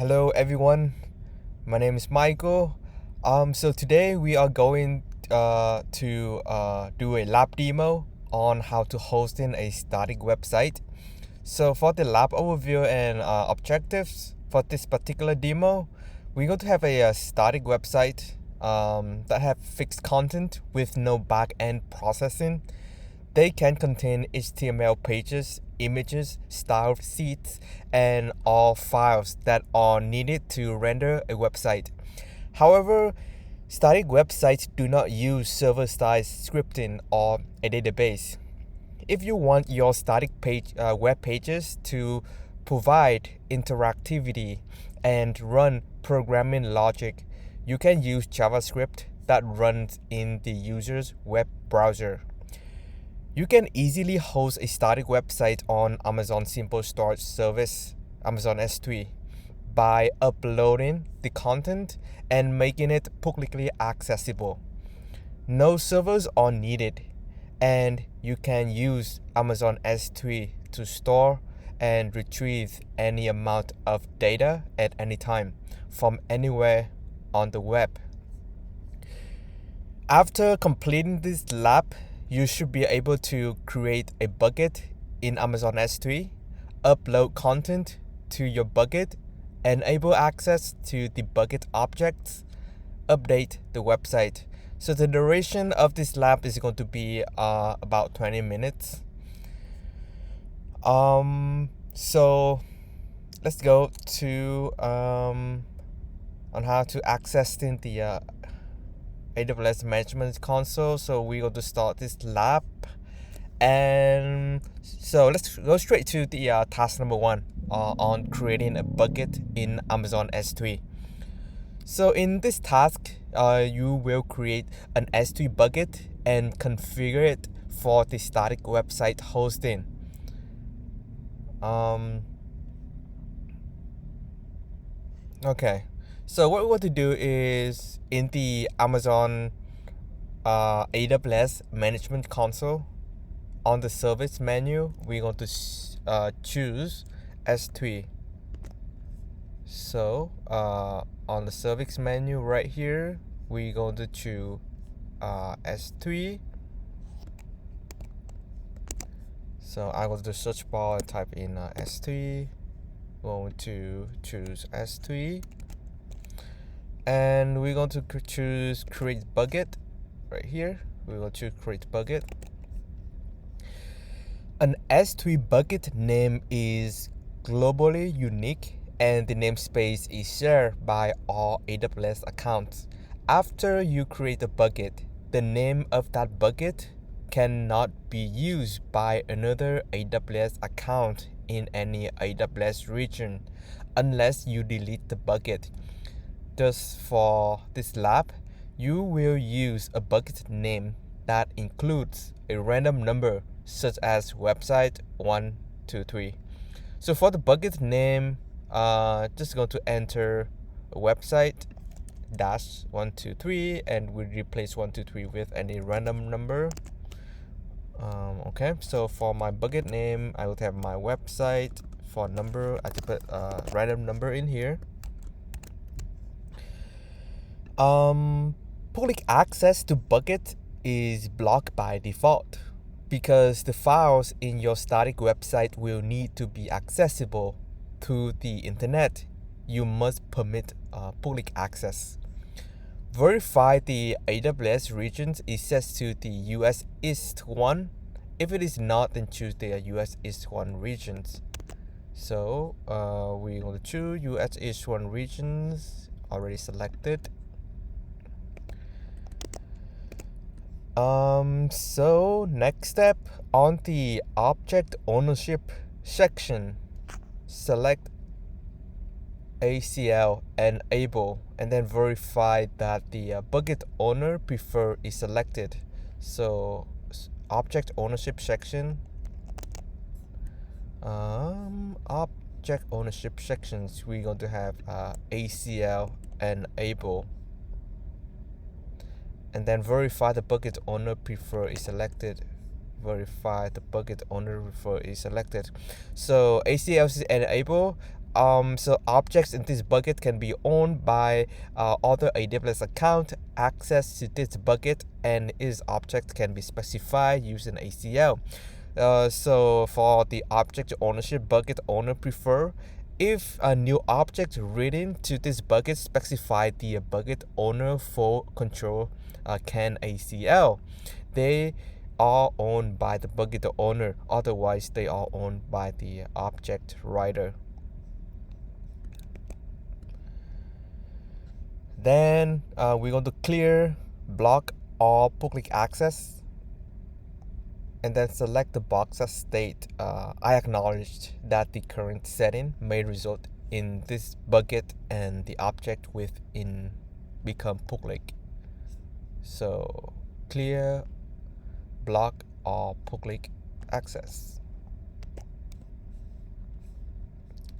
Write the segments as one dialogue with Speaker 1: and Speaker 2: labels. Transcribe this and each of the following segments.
Speaker 1: Hello everyone, my name is Michael. So today we are going to do a lab demo on how to host in a static website. So for the lab overview and objectives for this particular demo, we're going to have a static website that have fixed content with no back-end processing. They can contain HTML pages, images, style sheets, and all files that are needed to render a website. However, static websites do not use server-side scripting or a database. If you want your static web pages to provide interactivity and run programming logic, you can use JavaScript that runs in the user's web browser. You can easily host a static website on Amazon Simple Storage Service, Amazon S3, by uploading the content and making it publicly accessible. No servers are needed, and you can use Amazon S3 to store and retrieve any amount of data at any time from anywhere on the web. After completing this lab, you should be able to create a bucket in Amazon S3, upload content to your bucket, enable access to the bucket objects, update the website. So the duration of this lab is going to be about 20 minutes. So let's go to on how to access the AWS Management Console. So we're going to start this lab, and so let's go straight to the task number one on creating a bucket in Amazon S3. So in this task, you will create an S3 bucket and configure it for the static website hosting. Okay, so what we want to do is in the Amazon AWS Management Console, on the service menu, we're going to choose S3. So on the service menu right here, we're going to choose S3. So I go to the search bar and type in S3. Going to choose S3, and we're going to choose create bucket right here. We're going to choose create bucket. An S3 bucket name is globally unique, and the namespace is shared by all AWS accounts. After you create a bucket, the name of that bucket cannot be used by another AWS account in any AWS region unless you delete the bucket. Thus, for this lab, you will use a bucket name that includes a random number such as website 123. So for the bucket name, just going to enter website dash 123, and we replace 123 with any random number. Okay, so for my bucket name, I would have my website. For number, I have to put a random number in here. Public access to bucket is blocked by default because the files in your static website will need to be accessible to the internet. You must permit public access. Verify the AWS regions is set to the US East 1. If it is not, then choose the US East 1 regions. So we're going to choose US East 1 regions, already selected. So next step, on the object ownership section, select ACL enable, and then verify that the bucket owner preferred is selected. So object ownership section, object ownership sections, we're going to have ACL enable, and then verify the bucket owner preferred is selected. Verify the bucket owner preferred is selected. So ACL is enable. So objects in this bucket can be owned by other AWS account. Access to this bucket and its object can be specified using ACL. So for the object ownership, bucket owner prefer if a new object written to this bucket specify the bucket owner for control can ACL. They are owned by the bucket owner, otherwise they are owned by the object writer. Then we're going to clear, block all public access, and then select the box that state I acknowledged that the current setting may result in this bucket and the object within become public. So clear, block all public access.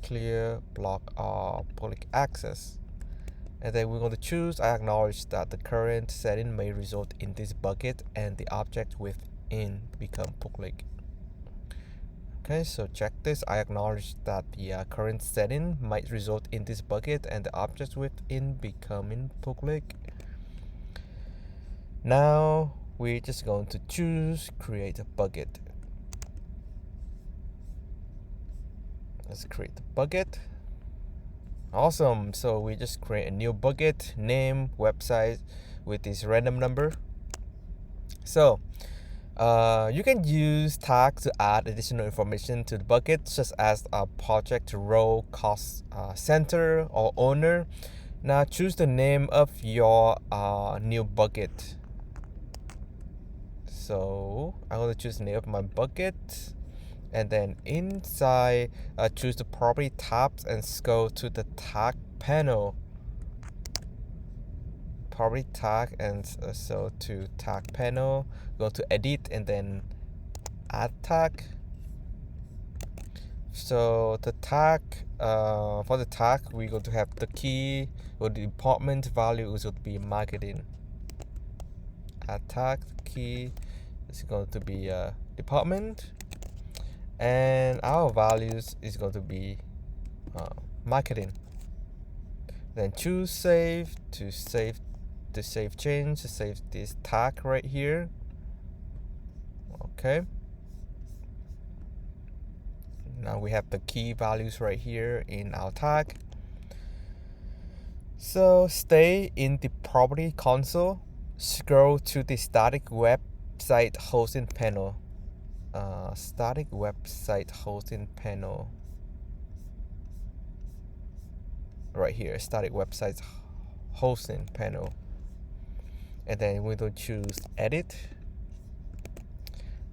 Speaker 1: Clear, block all public access. And then we're going to choose I acknowledge that the current setting may result in this bucket and the object within become public. Okay, so check this. I acknowledge that the current setting might result in this bucket and the object within becoming public. Now we're just going to choose create a bucket. Let's create the bucket. Awesome. So we just create a new bucket, name, website with this random number. So you can use tags to add additional information to the bucket, such as a project role, cost center, or owner. Now choose the name of your new bucket. So I'm going to choose the name of my bucket. And then inside, choose the property tabs and go to the tag panel. Property tag and so to tag panel. Go to edit and then add tag. So the tag for the tag we're going to have the key or the department value is going to be marketing. Add tag key is going to be department. And our values is going to be marketing. Then choose save to save change, to save this tag right here. Okay. Now we have the key values right here in our tag. So stay in the property console, scroll to the static website hosting panel. Static website hosting panel right here, static website hosting panel, and then we will choose edit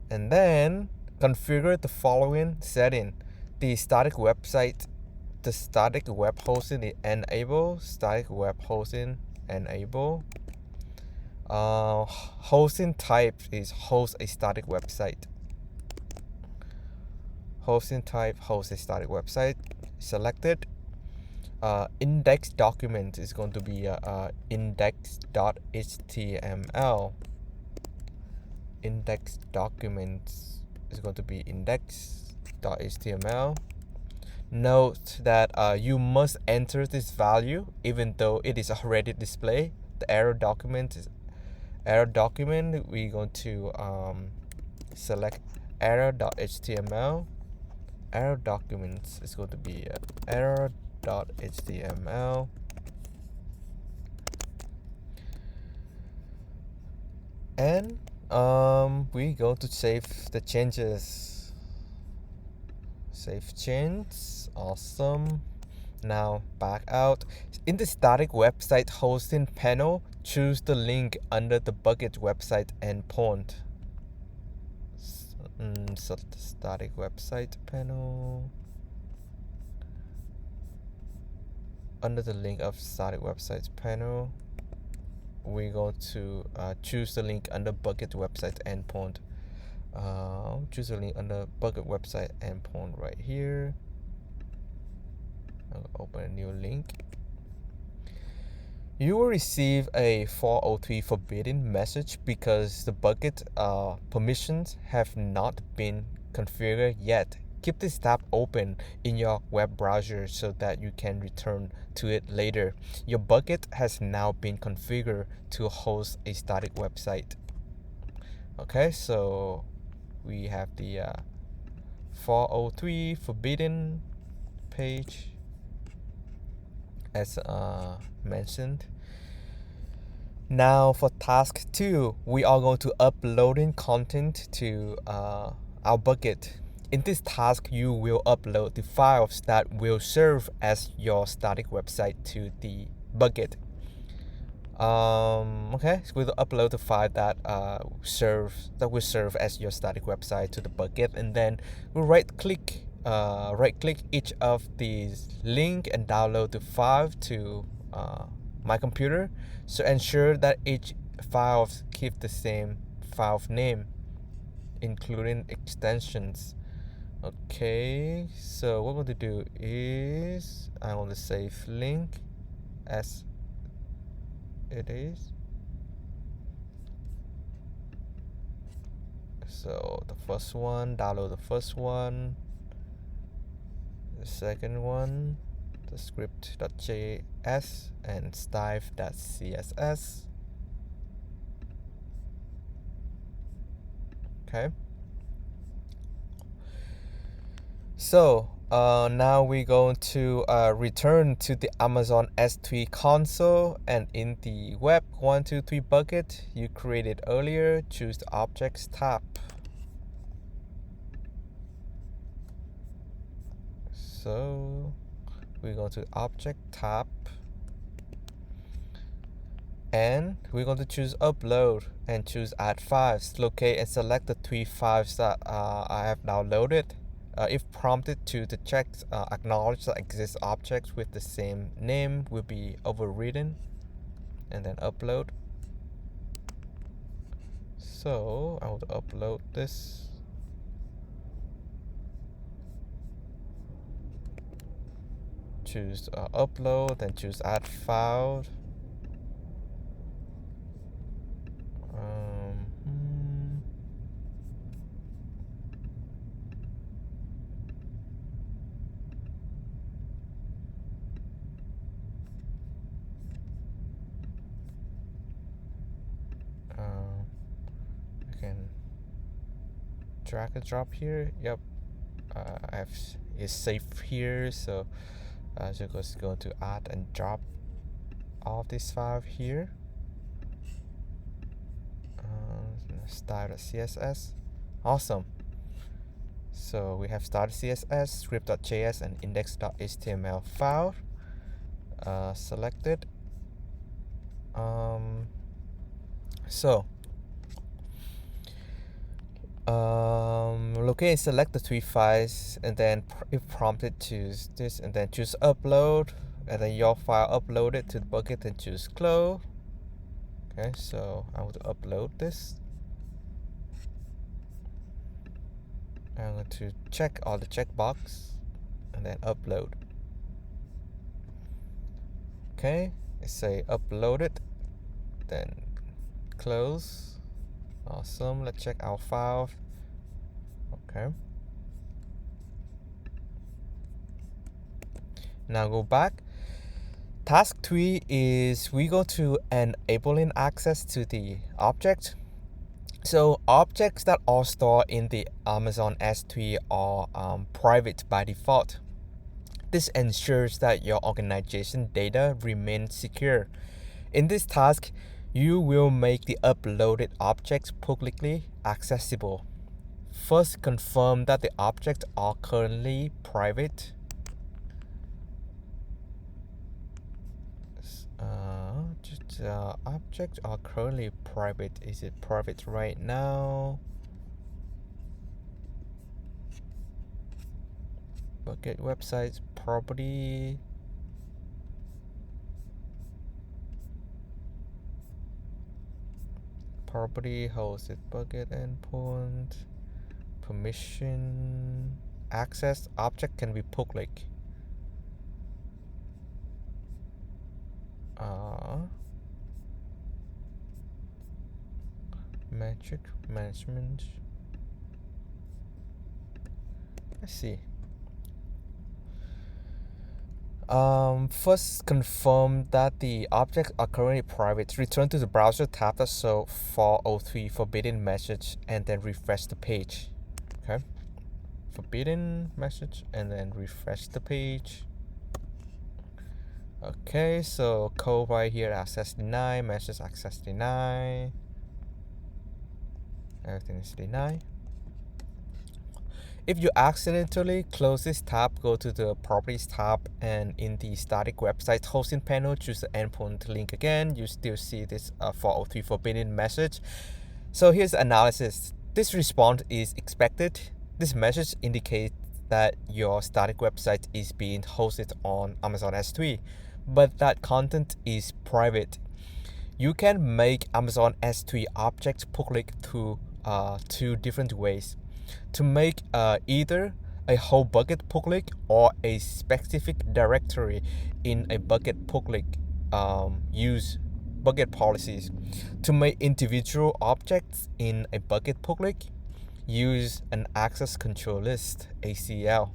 Speaker 1: and then configure the following setting. The static web hosting enable, static web hosting enable. Hosting type is host a static website. Hosting type host a static website selected. Index document is going to be index.html. Index documents is going to be index.html. Note that you must enter this value even though it is already displayed. The error document we're going to select error.html. Error documents is going to be error.html. And we go to save the changes. Save change. Awesome. Now back out. In the static website hosting panel, choose the link under the bucket website endpoint. So the static website panel, under the link of static websites panel, we're going to choose the link under bucket website endpoint. Choose the link under bucket website endpoint right here. I'll open a new link. You will receive a 403 forbidden message because the bucket permissions have not been configured yet. keep this tab open in your web browser so that you can return to it later. Your bucket has now been configured to host a static website. Okay, so we have the 403 forbidden page as mentioned. Now for task 2, we are going to uploading content to our bucket. In this task, you will upload the files that will serve as your static website to the bucket. Okay, so we'll upload the file that will serve as your static website to the bucket, and then we'll right click each of these link and download the file to my computer. So ensure that each file keep the same file name, including extensions. Okay, so what I'm going to do is I want to save link as it is. So the first one, download the first one, the second one, the script.js and style.css. Okay. So now we're going to return to the Amazon S3 console, and in the web 123 bucket you created earlier, choose the objects tab. So we go to object tab and we're going to choose upload and choose add files. Locate and select the 3 files that I have downloaded. If prompted to the check acknowledge that exist objects with the same name will be overridden, and then upload. So I will upload this. Choose upload, then choose add file. I can drag and drop here. Yep, I have is safe here, so just going to add and drop all of this file here. Style.css. Awesome. So we have style.css, script.js, and index.html file selected. Locate and select the 3 files, and then if prompted, choose this, and then choose upload, and then your file uploaded to the bucket, and choose close. Okay, so I want to upload this. I'm going to check all the checkbox and then upload. Okay, it say uploaded, then close. Awesome. Let's check our file. Okay. Now go back. Task 3 is we go to enabling access to the object. So objects that are stored in the Amazon S3 are private by default. This ensures that your organization data remains secure. In this task, you will make the uploaded objects publicly accessible. First, confirm that the objects are currently private. Objects are currently private. Is it private right now? Bucket websites, property. Property, hosted bucket endpoint, permission, access, object can be public. Metric management. Let's see. First confirm that the objects are currently private. Return to the browser tab that show 403 forbidden message and then refresh the page. Okay. Forbidden message and then refresh the page. Okay, so code right here access denied, message access denied. Everything is denied. If you accidentally close this tab, go to the Properties tab, and in the static website hosting panel, choose the endpoint link again. You still see this 403 forbidden message. So here's the analysis. This response is expected. This message indicates that your static website is being hosted on Amazon S3, but that content is private. You can make Amazon S3 objects public through two different ways. To make either a whole bucket public or a specific directory in a bucket public, use bucket policies. To make individual objects in a bucket public, use an access control list, ACL.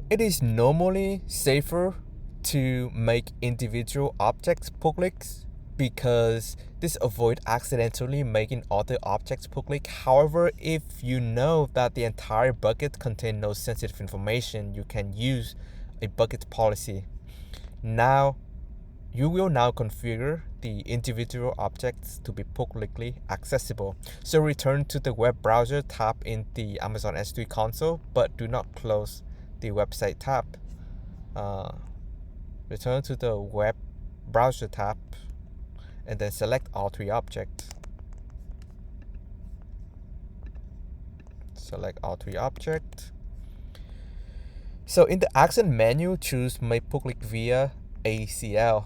Speaker 1: It is normally safer to make individual objects public because this avoids accidentally making other objects public. However, if you know that the entire bucket contains no sensitive information, you can use a bucket policy. Now, you will now configure the individual objects to be publicly accessible. So return to the web browser tab in the Amazon S3 console, but do not close the website tab. Return to the web browser tab and then select all three objects. Select all three objects. So in the action menu, choose Make Public via ACL,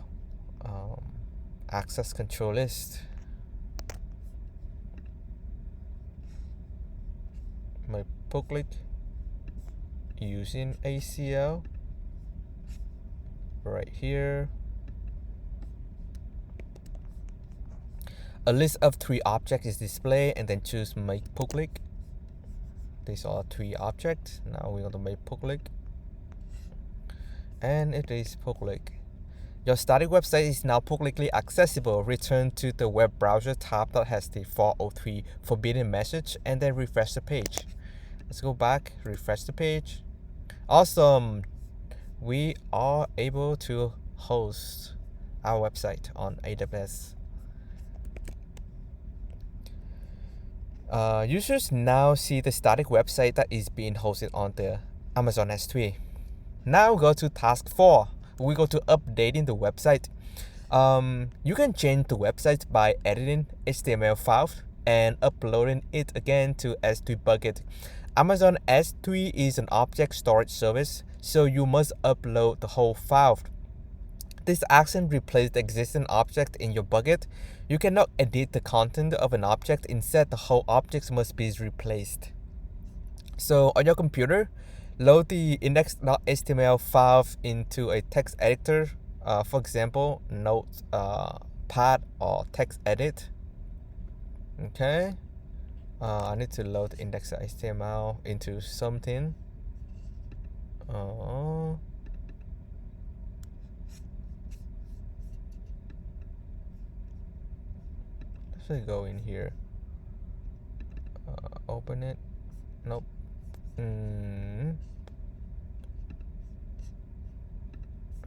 Speaker 1: Access Control List. Make Public using ACL right here. A list of three objects is displayed, and then choose Make Public. These are three objects. Now we're going to make public, and it is public. Your static website is now publicly accessible. Return to the web browser tab that has the 403 forbidden message, and then refresh the page. Let's go back, refresh the page. Awesome! We are able to host our website on AWS. Users now see the static website that is being hosted on the Amazon S3. Now go to task 4. We go to updating the website. You can change the website by editing HTML files and uploading it again to S3 bucket. Amazon S3 is an object storage service, so you must upload the whole file. This action replaces the existing object in your bucket. You cannot edit the content of an object. Instead, the whole object must be replaced. So on your computer, load the index.html file into a text editor. For example, Notepad or text edit. Okay. I need to load index.html into something. Let's go in here. Open it. Nope. Let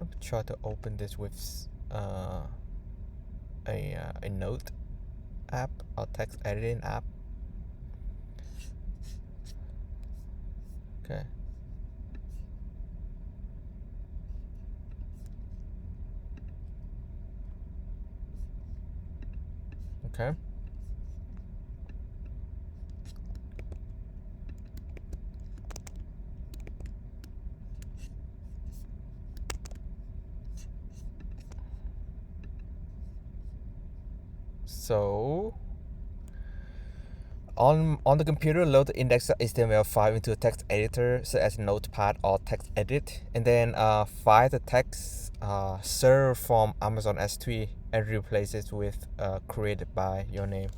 Speaker 1: me try to open this with a note app or text editing app. Okay. Okay. So on the computer, load the index.html file into a text editor such as Notepad or text edit, and then file the text served from Amazon S3 and replace it with created by your name.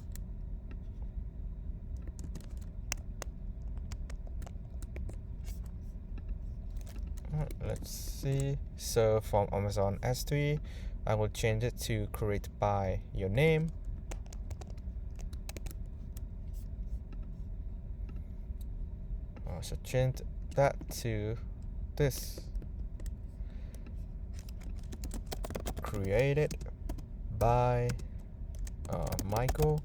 Speaker 1: Let's see. So from Amazon S3, I will change it to create by your name. So change that to this. Created by Michael.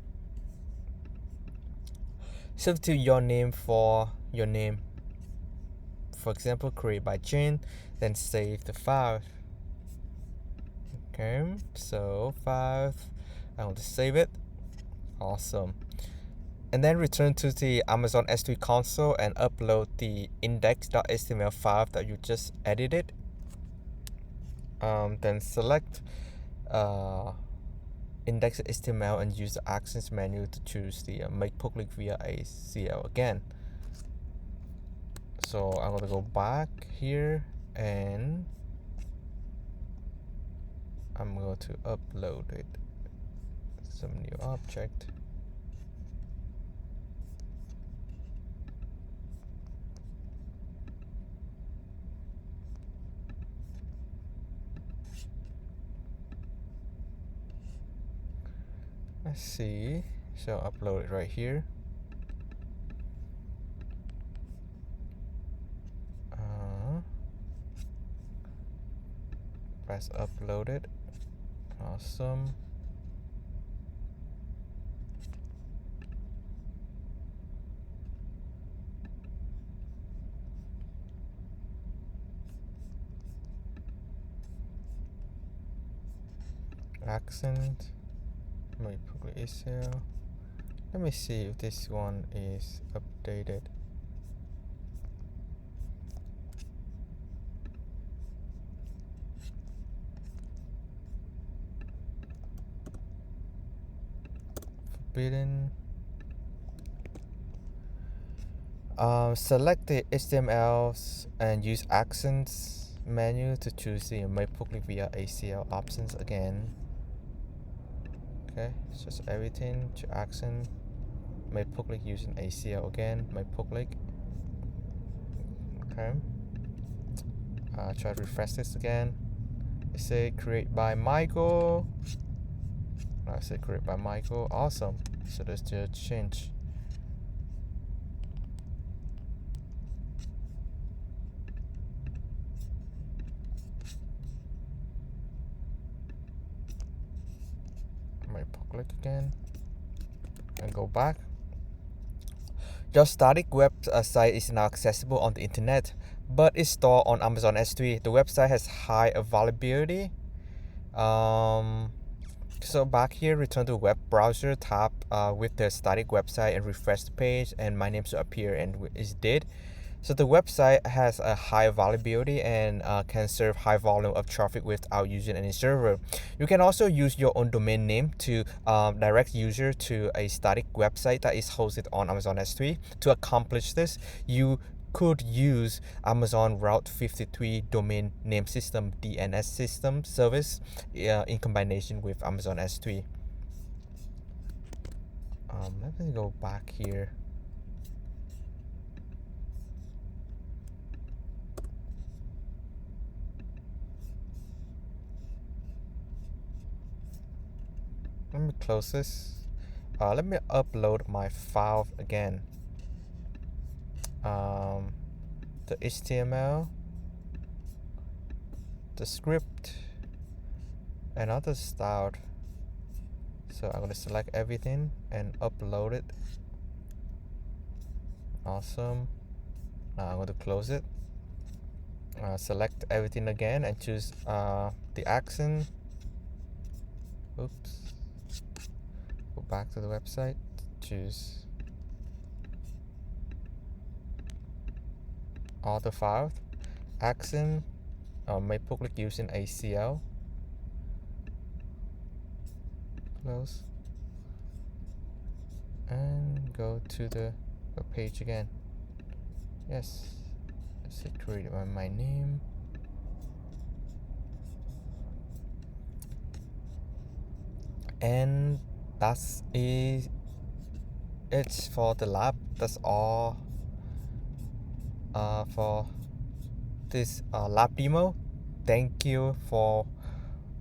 Speaker 1: Substitute your name for your name. For example, create by Jane, then save the file. Okay, so file, I want to save it. Awesome. And then return to the Amazon S3 console and upload the index.html file that you just edited. Then select index.html and use the actions menu to choose the make public via ACL again. So I'm going to go back here and I'm going to upload it. Some new object. Let's see. So upload it right here. Press upload it. Awesome. Accent. Let me see if this one is updated. Forbidden. Select the HTMLs and use accents menu to choose the make public via ACL options again. Okay, it's just everything to accent, make public using ACL again, make public. Okay. Try to refresh this again. It say create by Michael. I say create by Michael. Awesome. So there's the change. Make public again and go back. Your static website is now accessible on the internet, but is stored on Amazon S3. The website has high availability. So back here, return to web browser tab with the static website and refresh the page, and my name should appear, and it did. So the website has a high availability and can serve high volume of traffic without using any server. You can also use your own domain name to direct user to a static website that is hosted on Amazon S3. To accomplish this, you could use Amazon Route 53 domain name system DNS system service in combination with Amazon S3. Let me go back here. Let me close this. Let me upload my file again. The HTML, the script, and other style. So I'm gonna select everything and upload it. Awesome. Now I'm going to close it. Select everything again and choose the accent. Oops. Go back to the website. Choose auto file, accent, make public using ACL. Close. And go to the page again. Yes. Let's create my name. And that's it. It's for the lab. That's all for this lab demo. Thank you for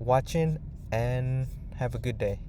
Speaker 1: watching and have a good day.